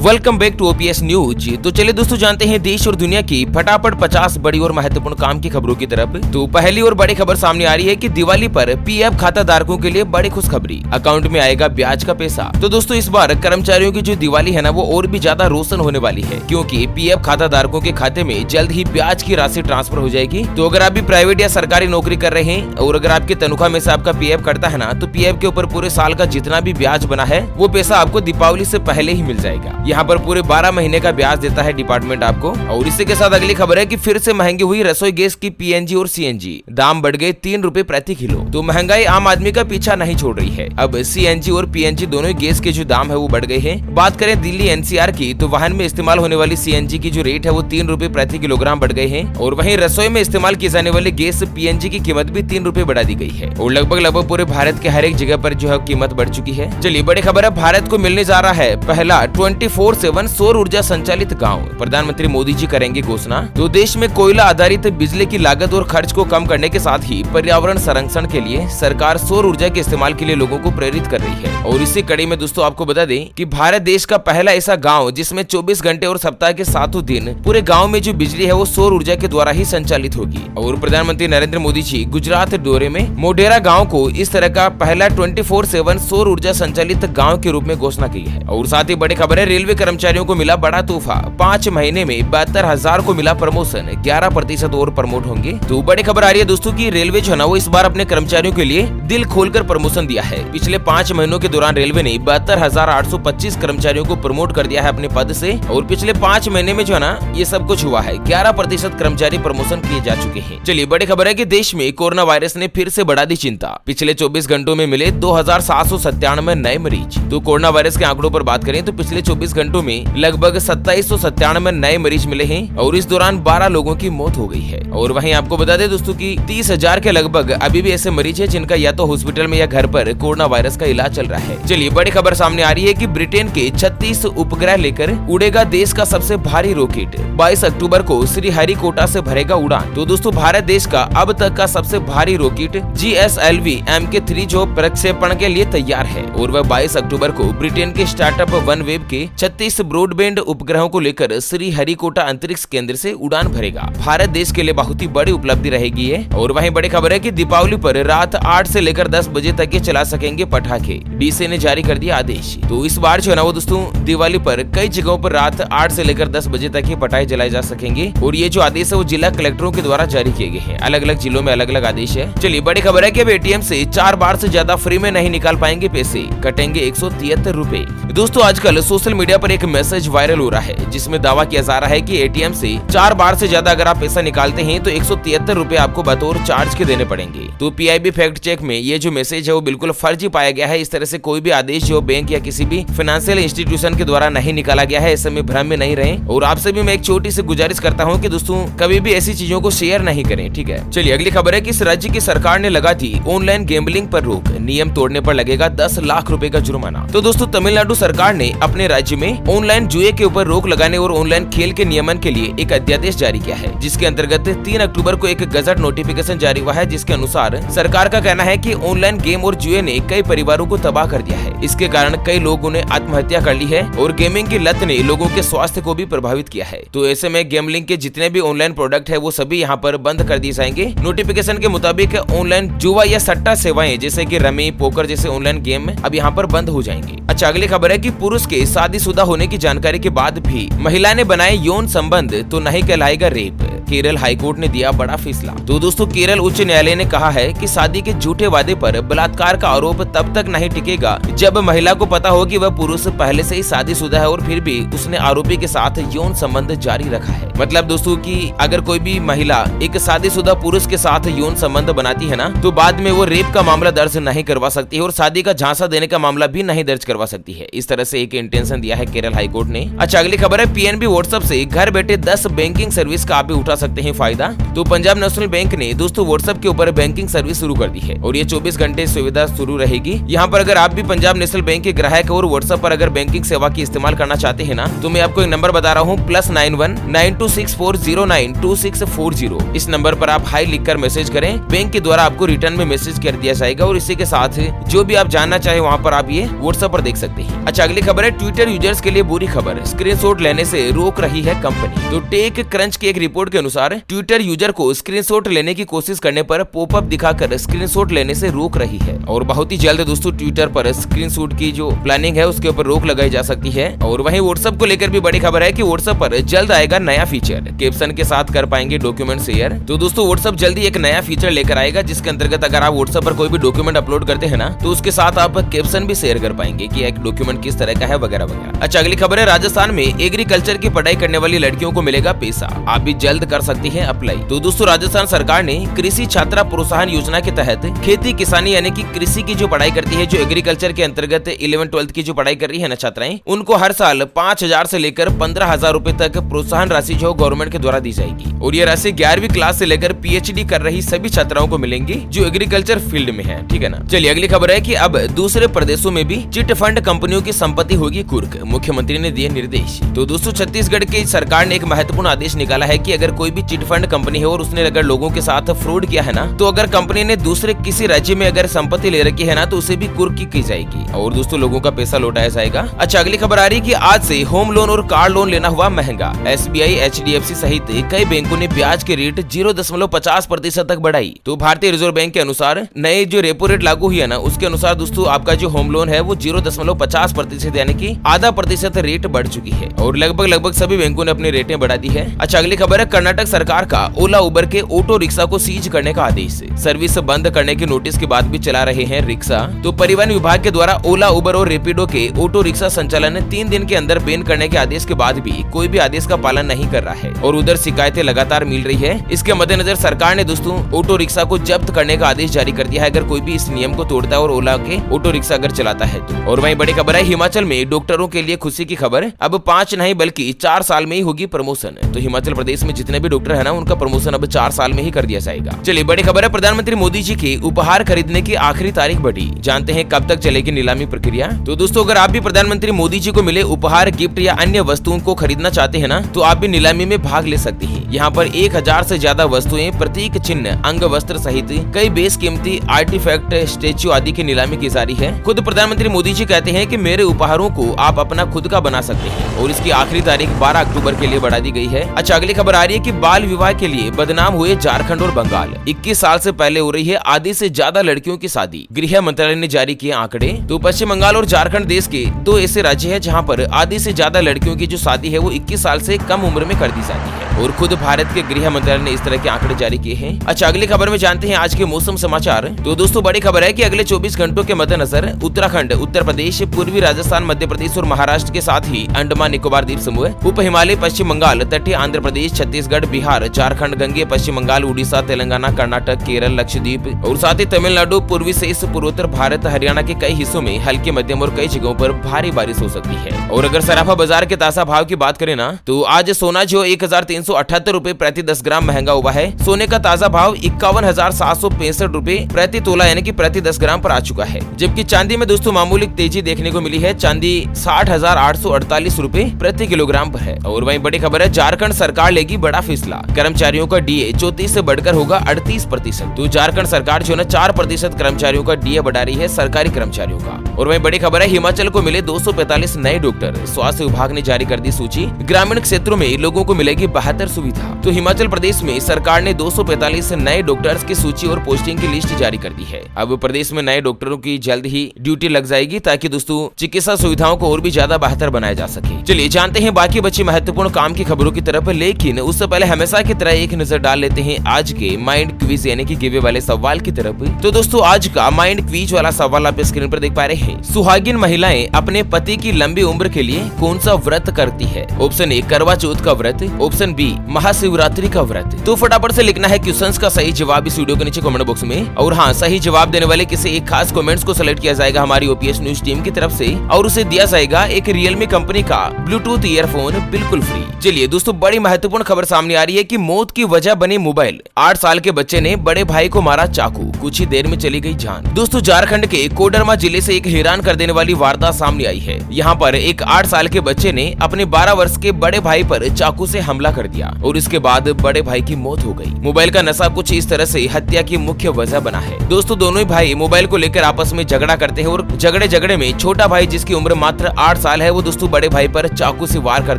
Welcome back to OPS news. तो चलिए दोस्तों जानते हैं देश और दुनिया की फटाफट 50 बड़ी और महत्वपूर्ण काम की खबरों की तरफ। तो पहली और बड़ी खबर सामने आ रही है कि दिवाली पर पीएफ खाता धारकों के लिए बड़ी खुशखबरी, अकाउंट में आएगा ब्याज का पैसा। तो दोस्तों इस बार कर्मचारियों की जो दिवाली है ना वो और भी ज्यादा रोशन होने वाली है, क्योंकि पीएफ खाता धारकों के खाते में जल्द ही ब्याज की राशि ट्रांसफर हो जाएगी। तो अगर आप भी प्राइवेट या सरकारी नौकरी कर रहे हैं और अगर आपकी तनख्वाह में से आपका पीएफ कटता है ना, तो पीएफ के ऊपर पूरे साल का जितना भी ब्याज बना है वो पैसा आपको दीपावली से पहले ही मिल जाएगा। यहाँ पर पूरे 12 महीने का ब्याज देता है डिपार्टमेंट आपको। और इसी के साथ अगली खबर है कि फिर से महंगी हुई रसोई गैस की पीएनजी और सीएनजी, दाम बढ़ गए 3 रुपए प्रति किलो। तो महंगाई आम आदमी का पीछा नहीं छोड़ रही है। अब सीएनजी और पीएनजी दोनों गैस के जो दाम है वो बढ़ गए हैं। बात करें दिल्ली एनसीआर की, तो वाहन में इस्तेमाल होने वाली सीएनजी की जो रेट है वो 3 रुपए प्रति किलोग्राम बढ़ गए हैं। और वहीं रसोई में इस्तेमाल की जाने वाली गैस पीएनजी की कीमत भी 3 रुपए बढ़ा दी गई है। और लगभग पूरे भारत के हर एक जगह पर जो है कीमत बढ़ चुकी है। चलिए बड़ी खबर है, भारत को मिलने जा रहा है पहला 24/7 सौर ऊर्जा संचालित गांव। प्रधानमंत्री मोदी जी करेंगे घोषणा। तो देश में कोयला आधारित बिजली की लागत और खर्च को कम करने के साथ ही पर्यावरण संरक्षण के लिए सरकार सौर ऊर्जा के इस्तेमाल के लिए लोगों को प्रेरित कर रही है। और इसी कड़ी में दोस्तों आपको बता दें कि भारत देश का पहला ऐसा गाँव जिसमें 24 घंटे और सप्ताह के 7 दिन पूरे गाँव में जो बिजली है वो सौर ऊर्जा के द्वारा ही संचालित होगी। और प्रधानमंत्री नरेंद्र मोदी जी गुजरात दौरे में मोढेरा गाँव को इस तरह का पहला 24/7 सौर ऊर्जा संचालित गाँव के रूप में घोषणा की है। और साथ ही बड़ी खबर है, रेलवे कर्मचारियों को मिला बड़ा तोहफा। 5 महीने में 72,000 को मिला प्रमोशन, 11% और प्रमोट होंगे। तो बड़ी खबर आ रही है दोस्तों की रेलवे जो है ना वो इस बार अपने कर्मचारियों के लिए दिल खोलकर प्रमोशन दिया है। पिछले 5 महीनों के दौरान रेलवे ने 72,825 कर्मचारियों को प्रमोट कर दिया है अपने पद से। और पिछले 5 महीने में जो है ना ये सब कुछ हुआ है, 11% कर्मचारी प्रमोशन किए जा चुके हैं। चलिए बड़ी खबर है कि देश में कोरोना वायरस ने फिर से बढ़ा दी चिंता। पिछले 24 घंटों में मिले 2,797 नए मरीज। तो कोरोना वायरस के आंकड़ों पर बात करें तो पिछले 24 घंटों में लगभग 2797 नए मरीज मिले हैं। और इस दौरान 12 लोगों की मौत हो गई है। और वहीं आपको बता दें दोस्तों कि 30,000 के लगभग अभी भी ऐसे मरीज हैं जिनका या तो हॉस्पिटल में या घर पर कोरोना वायरस का इलाज चल रहा है। चलिए बड़ी खबर सामने आ रही है कि ब्रिटेन के 36 उपग्रह लेकर उड़ेगा देश का सबसे भारी रॉकेट। 22 अक्टूबर को श्रीहरिकोटा से भरेगा उड़ान। तो दोस्तों भारत देश का अब तक का सबसे भारी रॉकेट GSLV Mk3 जो प्रक्षेपण के लिए तैयार है। और वह 22 अक्टूबर को ब्रिटेन के स्टार्टअप वनवेव के 36 ब्रॉडबैंड उपग्रहों को लेकर श्रीहरिकोटा अंतरिक्ष केंद्र से उड़ान भरेगा। भारत देश के लिए बहुत ही बड़ी उपलब्धि रहेगी ये। और वहीं बड़ी खबर है कि दीपावली पर रात 8 से लेकर 10 बजे तक ये चला सकेंगे पटाखे। डीसी ने जारी कर दिया आदेश। तो इस बार जो है ना वो दोस्तों दिवाली पर कई जगहों पर रात 8 से लेकर 10 बजे तक ही पटाखे जलाए जा सकेंगे। और ये जो आदेश है वो जिला कलेक्टरों के द्वारा जारी किए गए हैं। अलग अलग जिलों में अलग अलग आदेश है। चलिए बड़ी खबर है कि अब एटीएम से 4 बार से ज्यादा फ्री में नहीं निकाल पाएंगे पैसे, कटेंगे 173 रुपए। दोस्तों आजकल सोशल मीडिया पर एक मैसेज वायरल हो रहा है जिसमें दावा किया जा रहा है कि एटीएम से 4 बार से ज्यादा अगर आप पैसा निकालते हैं तो 173 रुपए आपको बतौर चार्ज के देने पड़ेंगे। तो पीआईबी फैक्ट चेक में ये जो मैसेज है वो बिल्कुल फर्जी पाया गया है। इस तरह से कोई भी आदेश जो बैंक या किसी भी फाइनेंशियल इंस्टीट्यूशन के द्वारा नहीं निकाला गया है। ऐसे में भ्रम में नहीं रहें। और आपसे भी मैं एक छोटी सी गुजारिश करता हूँ कि दोस्तों कभी भी ऐसी चीजों को शेयर नहीं करें, ठीक है। चलिए अगली खबर है कि इस राज्य की सरकार ने लगा दी ऑनलाइन गैम्बलिंग पर रोक, नियम तोड़ने पर लगेगा 10 लाख रुपए का जुर्माना। तो दोस्तों तमिलनाडु सरकार ने अपने राज्य में ऑनलाइन जुए के ऊपर रोक लगाने और ऑनलाइन खेल के नियमन के लिए एक अध्यादेश जारी किया है, जिसके अंतर्गत 3 अक्टूबर को एक गजट नोटिफिकेशन जारी हुआ है, जिसके अनुसार सरकार का कहना है कि ऑनलाइन गेम और जुए ने कई परिवारों को तबाह कर दिया है। इसके कारण कई लोगों ने आत्महत्या कर ली है और गेमिंग की लत ने लोगों के स्वास्थ्य को भी प्रभावित किया है। तो ऐसे में गैम्बलिंग के जितने भी ऑनलाइन प्रोडक्ट है वो सभी यहाँ पर बंद कर दिए जाएंगे। नोटिफिकेशन के मुताबिक ऑनलाइन जुआ या सट्टा सेवाएं जैसे कि रमी, पोकर जैसे ऑनलाइन गेम अब यहाँ पर बंद हो जाएंगे। अच्छा अगली खबर है कि पुरुष के शादीशुदा होने की जानकारी के बाद भी महिला ने बनाए यौन संबंध तो नहीं कहलाएगा रेप। केरल हाईकोर्ट ने दिया बड़ा फैसला। तो दोस्तों केरल उच्च न्यायालय ने कहा है कि शादी के झूठे वादे पर बलात्कार का आरोप तब तक नहीं टिकेगा जब महिला को पता हो कि वह पुरुष पहले से ही शादीशुदा है और फिर भी उसने आरोपी के साथ यौन संबंध जारी रखा है। मतलब दोस्तों कि अगर कोई भी महिला एक शादीशुदा पुरुष के साथ यौन संबंध बनाती है ना, तो बाद में वो रेप का मामला दर्ज नहीं करवा सकती है और शादी का झांसा देने का मामला भी नहीं दर्ज करवा सकती है। इस तरह से एक इंटेंशन दिया है केरल हाईकोर्ट ने। अच्छा अगली खबर है पीएनबी व्हाट्सएप से घर बैठे 10 बैंकिंग सर्विस का आप भी उठा सकते हैं फायदा। तो पंजाब नेशनल बैंक ने दोस्तों व्हाट्सएप के ऊपर बैंकिंग सर्विस शुरू कर दी है और ये 24 घंटे सुविधा शुरू रहेगी। यहाँ पर अगर आप भी पंजाब नेशनल बैंक के ग्राहक हो और व्हाट्सएप पर अगर बैंकिंग सेवा की इस्तेमाल करना चाहते हैं ना, तो मैं आपको एक नंबर बता रहा हूँ +91 92 26409264 इस नंबर पर आप हाई लिखकर मैसेज करें। बैंक के द्वारा आपको रिटर्न में मैसेज कर दिया जाएगा और इसी के साथ जो भी आप जानना चाहे वहाँ पर आप ये व्हाट्सएप पर देख सकते हैं। अच्छा, अगली खबर है ट्विटर यूजर्स के लिए बुरी खबर, स्क्रीनशॉट लेने से रोक रही है कंपनी। तो टेक क्रंच की एक रिपोर्ट के अनुसार ट्विटर यूजर को स्क्रीनशॉट लेने की कोशिश करने पर पॉपअप दिखाकर स्क्रीनशॉट लेने से रोक रही है और बहुत ही जल्द दोस्तों ट्विटर पर स्क्रीनशॉट की जो प्लानिंग है उसके ऊपर रोक लगाई जा सकती है। और वहीं व्हाट्सएप को लेकर भी बड़ी खबर है कि व्हाट्सएप पर जल्द आएगा नया फीचर, कैप्शन के साथ कर पाएंगे डॉक्यूमेंट शेयर। तो दोस्तों व्हाट्सएप जल्दी एक नया फीचर लेकर आएगा जिसके अंतर्गत अगर आप व्हाट्सएप पर कोई भी डॉक्यूमेंट अपलोड करते हैं ना तो उसके साथ आप कैप्शन भी शेयर कर पाएंगे कि एक डॉक्यूमेंट किस तरह का है वगैरह वगैरह। अच्छा, अगली खबर है राजस्थान में एग्रीकल्चर की पढ़ाई करने वाली लड़कियों को मिलेगा पैसा, आप भी जल्द कर सकती हैं अप्लाई। तो दोस्तों राजस्थान सरकार ने कृषि छात्रा प्रोत्साहन योजना के तहत खेती किसानी यानी कि कृषि की जो पढ़ाई करती है, जो एग्रीकल्चर के अंतर्गत 11-12 की जो पढ़ाई कर रही है ना छात्राएं, उनको हर साल 5,000 से लेकर 15,000 रूपए तक प्रोत्साहन राशि जो गवर्नमेंट के द्वारा दी जाएगी और ये राशि 11वीं क्लास से लेकर PhD कर रही सभी छात्राओं को मिलेंगी जो एग्रीकल्चर फील्ड में है। ठीक है ना। चलिए अगली खबर है कि अब दूसरे प्रदेशों में भी चिट फंड कंपनियों की संपत्ति होगी कुर्क, मुख्यमंत्री ने दिए निर्देश। तो दोस्तों छत्तीसगढ़ की सरकार ने एक महत्वपूर्ण आदेश निकाला है कि अगर कोई भी चिट फंड कंपनी है और उसने अगर लोगों के साथ फ्रॉड किया है ना, तो अगर कंपनी ने दूसरे किसी राज्य में अगर संपत्ति ले रखी है ना तो उसे भी कुर्क की जाएगी और दोस्तों लोगों का पैसा लौटाया जाएगा। अच्छा, अगली खबर आ रही है कि आज से होम लोन और कार लोन लेना हुआ महंगा। SBI, HDFC सहित कई बैंकों ने ब्याज के रेट 0.50% तक बढ़ाई। तो भारतीय रिजर्व बैंक के अनुसार नए जो रेपो रेट लागू हुई है ना उसके अनुसार दोस्तों आपका जो होम लोन है वो 0.50% यानी कि आधा प्रतिशत रेट बढ़ चुकी है और लगभग सभी बैंकों ने अपनी रेटें बढ़ा दी है। अच्छा, अगली खबर है कर्नाटक सरकार का ओला उबर के ऑटो रिक्शा को सीज करने का आदेश। सर्विस बंद करने के नोटिस के बाद भी चला रहे हैं रिक्शा। तो परिवहन विभाग के द्वारा ओला उबर और रेपिडो के ऑटो रिक्शा संचालन 3 दिन के अंदर बैन करने के आदेश के बाद भी कोई भी आदेश का पालन नहीं कर रहा है और उधर शिकायतें लगातार मिल रही है। इसके मद्देनजर सरकार ने दोस्तों ऑटो रिक्शा को जब्त करने का आदेश जारी कर दिया है अगर कोई भी इस नियम को तोड़ता है और ओला के ऑटो रिक्शा अगर चलाता है तो। और वहीं बड़ी खबर है हिमाचल में डॉक्टरों के लिए खुशी की खबर, अब 5 नहीं बल्कि 4 साल में ही होगी प्रमोशन। तो हिमाचल प्रदेश में जितने भी डॉक्टर है ना उनका प्रमोशन अब 4 साल में ही कर दिया जाएगा। चलिए बड़ी खबर है प्रधानमंत्री मोदी जी के उपहार खरीदने की आखिरी तारीख बढ़ी, जानते हैं कब तक चलेगी नीलामी प्रक्रिया। तो दोस्तों अगर आप भी प्रधानमंत्री मोदी जी को मिले उपहार, गिफ्ट या अन्य वस्तुओं को खरीदना चाहते हैं ना तो आप भी नीलामी में भाग ले सकते हैं। यहाँ पर 1000 से ज्यादा वस्तुएं, प्रतीक चिन्ह, अंग वस्त्र सहित कई बेशकीमती आर्टिफैक्ट, स्टेच्यू आदि की नीलामी की जा रही है। खुद प्रधानमंत्री मोदी जी कहते हैं कि मेरे उपहारों को आप अपना खुद का बना सकते हैं और इसकी आखिरी तारीख 12 अक्टूबर के लिए बढ़ा दी गई है। अच्छा, अगली खबर आ रही है कि बाल विवाह के लिए बदनाम हुए झारखंड और बंगाल, 21 साल से पहले हो रही है आधी से ज्यादा लड़कियों की शादी, गृह मंत्रालय ने जारी किए आंकड़े। तो पश्चिम बंगाल और झारखंड देश के 2 ऐसे राज्य है जहाँ पर आधी से ज्यादा लड़कियों की जो शादी है वो 21 साल से कम उम्र में कर दी जाती है और खुद भारत के गृह मंत्रालय ने इस तरह के आंकड़े जारी किए हैं। अच्छा, अगली खबर में जानते हैं आज के मौसम समाचार। तो दोस्तों बड़ी खबर है कि अगले 24 घंटों के मद्देनजर उत्तराखंड, उत्तर प्रदेश, पूर्वी राजस्थान, मध्य प्रदेश और महाराष्ट्र के साथ ही अंडमान निकोबार द्वीप समूह, उप हिमालय, पश्चिम बंगाल, तटीय आंध्र प्रदेश, छत्तीसगढ़, बिहार, झारखंड, गंगे पश्चिम बंगाल, उड़ीसा, तेलंगाना, कर्नाटक, केरल, लक्षद्वीप और साथ ही तमिलनाडु, पूर्वी शेष पूर्वोत्तर भारत, हरियाणा के कई हिस्सों में हल्की मध्यम और कई जगहों पर भारी बारिश हो सकती है। और अगर सराफा बाजार के ताजा भाव की बात करें ना तो आज सोना जो 1378 रूपए प्रति 10 ग्राम महंगा हुआ है। सोने का ताजा भाव 51,765 रूपए प्रति तोला यानी कि प्रति 10 ग्राम पर आ चुका है। जबकि चांदी में दोस्तों मामूली तेजी देखने को मिली है, चांदी 60,848 रूपए प्रति किलोग्राम पर है। और वहीं बड़ी खबर है झारखंड सरकार लेगी बड़ा फैसला, कर्मचारियों का डीए 34 से बढ़कर होगा 38%। तो झारखंड सरकार जो है 4% कर्मचारियों का डीए बढ़ा रही है, सरकारी कर्मचारियों का। और वहीं बड़ी खबर है हिमाचल को मिले 245 नए डॉक्टर, स्वास्थ्य विभाग ने जारी कर दी सूची, ग्रामीण क्षेत्रों में लोगों को मिलेगी बेहतर सुविधा। तो हिमाचल प्रदेश में सरकार ने 245 नए डॉक्टर्स की सूची और पोस्टिंग की लिस्ट जारी कर दी है। अब प्रदेश में नए डॉक्टरों की जल्द ही ड्यूटी लग जाएगी ताकि दोस्तों चिकित्सा सुविधाओं को और भी ज्यादा बेहतर बनाया जा सके। चलिए जानते हैं बाकी बची महत्वपूर्ण काम की खबरों की तरफ, लेकिन उससे पहले हमेशा की तरह एक नजर डाल लेते हैं आज के माइंड क्विज यानी कि गिवे वाले सवाल की तरफ। तो दोस्तों आज का माइंड क्विज वाला सवाल आप स्क्रीन पर देख पा रहे हैं। सुहागिन महिलाएं अपने पति की लंबी उम्र के लिए कौन सा व्रत करती है? ऑप्शन ए करवा चौथ का व्रत, ऑप्शन बी महाशिवरात्रि का व्रत। तो फटाफट से लिखना है क्वेश्चंस का सही जवाब इस वीडियो के नीचे कमेंट बॉक्स में। और हाँ, सही जवाब देने वाले किसी एक खास कमेंट्स को सिलेक्ट किया जाएगा हमारी ओपीएस न्यूज टीम की तरफ से और उसे दिया जाएगा एक रियलमी कंपनी का ब्लूटूथ ईयरफोन बिल्कुल फ्री। चलिए दोस्तों बड़ी महत्वपूर्ण खबर सामने आ रही है कि मौत की वजह बनी मोबाइल। 8 साल के बच्चे ने बड़े भाई को मारा चाकू, कुछ ही देर में चली गई जान। दोस्तों झारखंड के कोडरमा जिले से एक हैरान कर देने वाली वारदात सामने आई है। यहाँ पर एक 8 साल के बच्चे ने अपने 12 वर्ष के बड़े भाई पर चाकू चाकू से हमला कर दिया और इसके बाद बड़े भाई की मौत हो गई। मोबाइल का नशा कुछ इस तरह से हत्या की मुख्य वजह बना है। दोस्तों दोनों ही भाई मोबाइल को लेकर आपस में झगड़ा करते हैं और झगड़े में छोटा भाई जिसकी उम्र मात्र 8 साल है वो दोस्तों बड़े भाई पर चाकू से वार कर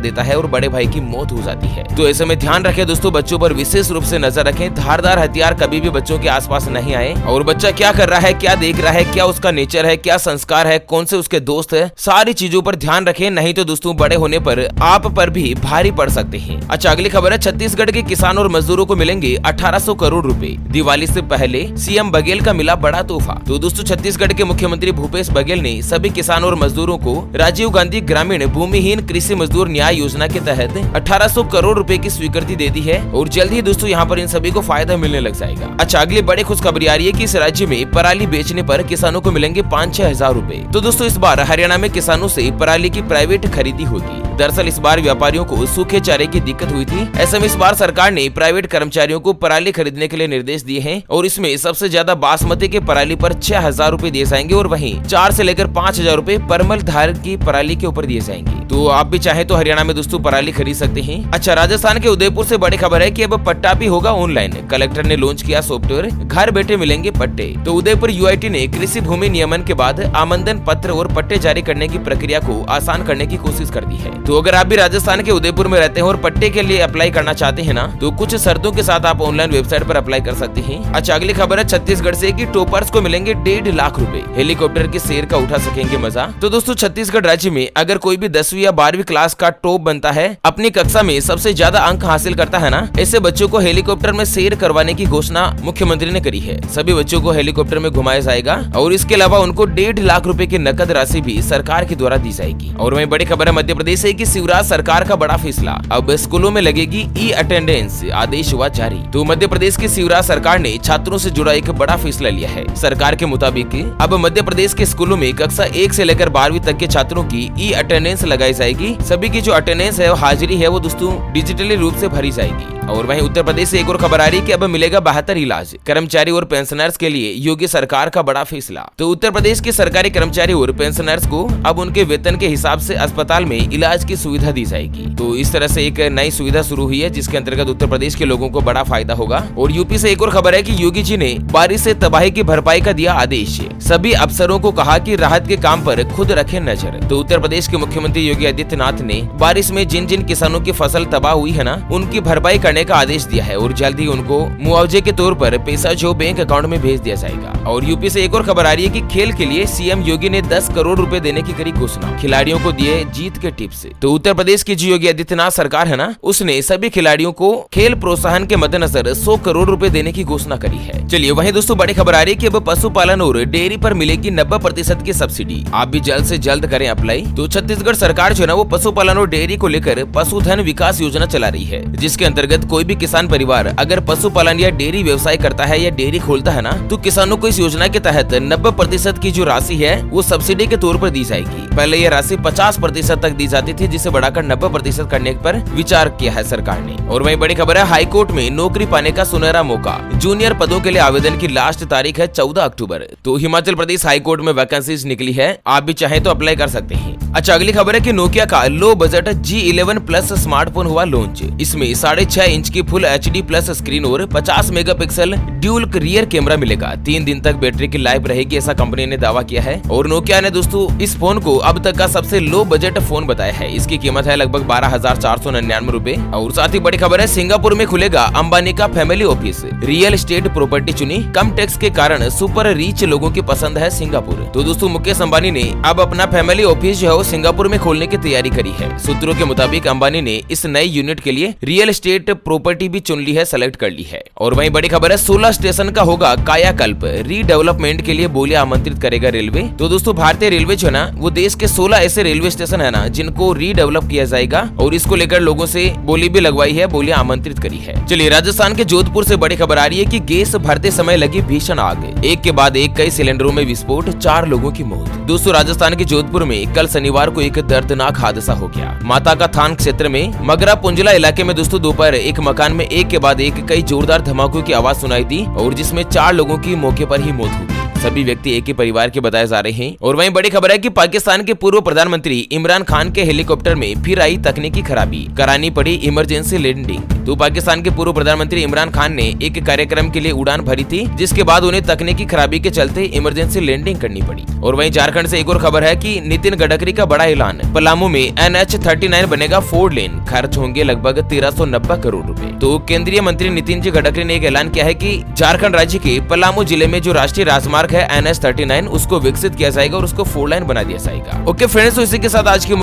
देता है और बड़े भाई की मौत हो जाती है। तो ऐसे में ध्यान रखें दोस्तों, बच्चों पर विशेष रूप से नजर रखें। धारदार हथियार कभी भी बच्चों के आसपास नहीं आए और बच्चा क्या कर रहा है, क्या देख रहा है, क्या उसका नेचर है, क्या संस्कार है, कौन से उसके दोस्त है, सारी चीजों पर ध्यान रखें, नहीं तो दोस्तों बड़े होने पर आप पर भी भारी पड़ सकते हैं। अच्छा अगली खबर है, छत्तीसगढ़ के किसान और मजदूरों को मिलेंगे 1800 करोड़ रुपए। दिवाली से पहले सीएम बघेल का मिला बड़ा तोहफा। तो दोस्तों छत्तीसगढ़ के मुख्यमंत्री भूपेश बघेल ने सभी किसान और मजदूरों को राजीव गांधी ग्रामीण भूमिहीन कृषि मजदूर न्याय योजना के तहत 1800 करोड़ रुपए की स्वीकृति दे दी है और जल्द ही दोस्तों यहाँ पर इन सभी को फायदा मिलने लग जाएगा। अच्छा अगली बड़ी खुशखबरी आ रही है कि इस राज्य में पराली बेचने पर किसानों को मिलेंगे 5-6 हजार रूपए। तो दोस्तों इस बार हरियाणा में किसानों से पराली की प्राइवेट खरीदी होगी। दरअसल इस बार व्यापारियों को सूखे चारे की दिक्कत हुई थी। ऐसे में इस बार सरकार ने प्राइवेट कर्मचारियों को पराली खरीदने के लिए निर्देश दिए हैं और इसमें सबसे ज्यादा बासमती के पराली पर 6,000 रूपए दिए जाएंगे और वहीं 4 से लेकर 5,000 रूपए परमल धार की पराली के ऊपर दिए जाएंगे। तो आप भी चाहे तो हरियाणा में दोस्तों पराली खरीद सकते हैं। अच्छा राजस्थान के उदयपुर से बड़ी खबर है कि अब पट्टा भी होगा ऑनलाइन। कलेक्टर ने लॉन्च किया सॉफ्टवेयर, घर बैठे मिलेंगे पट्टे। तो उदयपुर यूआईटी ने कृषि भूमि नियमन के बाद आमंत्रण पत्र और पट्टे जारी करने की प्रक्रिया को आसान करने की कोशिश कर दी है। तो अगर आप भी राजस्थान के उदयपुर में रहते हैं और पट्टे के लिए अप्लाई करना चाहते हैं ना, तो कुछ शर्तों के साथ आप ऑनलाइन वेबसाइट पर अप्लाई कर सकते हैं। अच्छा अगली खबर है छत्तीसगढ़ से कि टॉपर्स को मिलेंगे 1.5 लाख रुपए। हेलीकॉप्टर के शेर का उठा सकेंगे मजा। तो दोस्तों छत्तीसगढ़ राज्य में अगर कोई भी 10वीं या 12वीं क्लास का टॉप बनता है, अपनी कक्षा में सबसे ज्यादा अंक हासिल करता है ना, ऐसे बच्चों को हेलीकॉप्टर में सैर करवाने की घोषणा मुख्यमंत्री ने करी है। सभी बच्चों को हेलीकॉप्टर में घुमाया जाएगा और इसके अलावा उनको 1.5 लाख रुपए की नकद राशि भी सरकार के द्वारा दी जाएगी। और वहीं बड़ी खबर है मध्य प्रदेश से कि शिवराज सरकार का बड़ा फैसला, अब स्कूलों में लगेगी ई अटेंडेंस, आदेश हुआ जारी। तो मध्य प्रदेश की शिवराज सरकार ने छात्रों से जुड़ा एक बड़ा फैसला लिया है। सरकार के मुताबिक अब मध्य प्रदेश के स्कूलों में कक्षा 1 से लेकर 12वीं तक के छात्रों की ई अटेंडेंस लगाई जाएगी। सभी की जो अटेंडेंस है, हाजिरी है, वो दोस्तों डिजिटली रूप से भरी जाएगी। और वहीं उत्तर प्रदेश से एक और खबर आ रही है कि अब मिलेगा 72 इलाज। कर्मचारी और पेंशनर्स के लिए योगी सरकार का बड़ा फैसला। तो उत्तर प्रदेश के सरकारी कर्मचारी और पेंशनर्स को अब उनके वेतन के हिसाब से अस्पताल में इलाज की सुविधा दी जाएगी। तो इस तरह से एक नई सुविधा शुरू हुई है जिसके अंतर्गत उत्तर प्रदेश के लोगों को बड़ा फायदा होगा। और यूपी से एक और खबर है कि योगी जी ने बारिश से तबाही की भरपाई का दिया आदेश। सभी अफसरों को कहा कि राहत के काम पर खुद रखें नजर। तो उत्तर प्रदेश के मुख्यमंत्री योगी आदित्यनाथ ने बारिश में जिन जिन किसानों की फसल तबाह हुई है ना, उनकी भरपाई करने का आदेश दिया है और जल्द ही उनको मुआवजे के तौर पर पैसा जो बैंक अकाउंट में भेज दिया जाएगा। और यूपी से एक और खबर आ रही है कि खेल के लिए सीएम योगी ने 10 करोड़ रुपए देने की करी घोषणा। खिलाड़ियों को दिए जीत के टिप्स। तो उत्तर प्रदेश की जो योगी आदित्यनाथ सरकार है ना, उसने सभी खिलाड़ियों को खेल प्रोत्साहन के मद्देनजर 100 करोड़ रुपए देने की घोषणा करी है। चलिए वहीं दोस्तों बड़ी खबर आ रही है कि अब पशुपालन और डेयरी पर मिलेगी 90% की सब्सिडी। आप भी जल्द से जल्द करें अप्लाई। तो छत्तीसगढ़ सरकार जो है ना, वो पशुपालन और डेयरी को लेकर पशुधन विकास योजना चला रही है, जिसके अंतर्गत कोई भी किसान परिवार अगर पशुपालन या डेयरी व्यवसाय करता है या डेयरी खोलता है ना, तो किसानों को इस योजना के तहत 90% की जो राशि है वो सब्सिडी के तौर पर दी जाएगी। पहले यह राशि 50% तक दी जाती थी, जिसे बढ़ाकर 90% करने पर विचार किया है सरकार ने। और वहीं बड़ी खबर है, हाईकोर्ट में नौकरी पाने का सुनहरा मौका। जूनियर पदों के लिए आवेदन की लास्ट तारीख है 14 अक्टूबर। तो हिमाचल प्रदेश हाईकोर्ट में वैकेंसीज निकली है, आप भी चाहे तो अप्लाई कर सकते हैं। अच्छा अगली खबर है कि नोकिया का low budget G11 plus smartphone हुआ लॉन्च। इसमें 6.5 इंच की फुल HD प्लस स्क्रीन और 50 मेगापिक्सल ड्यूल रियर कैमरा मिलेगा। 3 दिन तक बैटरी की लाइफ रहेगी, ऐसा कंपनी ने दावा किया है। और नोकिया ने दोस्तों इस फोन को अब तक का सबसे लो बजट फोन बताया है। इसकी कीमत है लगभग 12,499 रुपए। और साथ ही बड़ी खबर है, सिंगापुर में खुलेगा अंबानी का family office. Real estate property चुनी, कम टैक्स के कारण सुपर रिच लोगों की पसंद है सिंगापुर। तो दोस्तों मुकेश अंबानी ने अब अपना फैमिली ऑफिस जो है सिंगापुर में खोलने की तैयारी करी है। सूत्रों के मुताबिक अंबानी ने इस नई यूनिट के लिए रियल एस्टेट प्रॉपर्टी भी चुन ली है, सेलेक्ट कर ली है। और वहीं बड़ी खबर है, 16 स्टेशन का होगा कायाकल्प। रीडेवलपमेंट के लिए बोली आमंत्रित करेगा रेलवे। तो दोस्तों भारतीय रेलवे जो है ना, वो देश के 16 ऐसे रेलवे स्टेशन है ना, जिनको रीडेवलप किया जाएगा और इसको लेकर लोगों से बोली भी लगवाई है, बोली आमंत्रित करी है। चलिए राजस्थान के जोधपुर से बड़ी खबर आ रही है कि गैस भरते समय लगी भीषण आग। एक के बाद एक कई सिलेंडरों में विस्फोट, 4 लोगों की मौत। दोस्तों राजस्थान के जोधपुर में कल शनिवार को एक दर्दनाक हादसा हो गया। माता का थान क्षेत्र में मगरा पुंजला इलाके में दोस्तों दोपहर एक मकान में एक के बाद एक कई जोरदार धमाकों की आवाज सुनाई दी और जिसमें 4 लोगों की मौके पर ही मौत हो गई। सभी व्यक्ति एक ही परिवार के बताए जा रहे हैं। और वहीं बड़ी खबर है कि पाकिस्तान के पूर्व प्रधानमंत्री इमरान खान के हेलीकॉप्टर में फिर आई तकनीकी खराबी, करानी पड़ी इमरजेंसी लैंडिंग। तो पाकिस्तान के पूर्व प्रधानमंत्री इमरान खान ने एक कार्यक्रम के लिए उड़ान भरी थी, जिसके बाद उन्हें तकनीकी खराबी के चलते इमरजेंसी लैंडिंग करनी पड़ी। और वहीं झारखंड से एक और खबर है कि नितिन गडकरी का बड़ा ऐलान, पलामू में NH39 बनेगा 4 लेन, खर्च होंगे लगभग 1390 करोड़ रुपए। तो केंद्रीय मंत्री नितिन जी गडकरी ने एक ऐलान किया है कि झारखंड राज्य के पलामू जिले में जो राष्ट्रीय राजमार्ग है NH39 उसको विकसित किया जाएगा और उसको 4 लाइन बना दिया जाएगा। ओके फ्रेंड्स, तो इसी के साथ आज की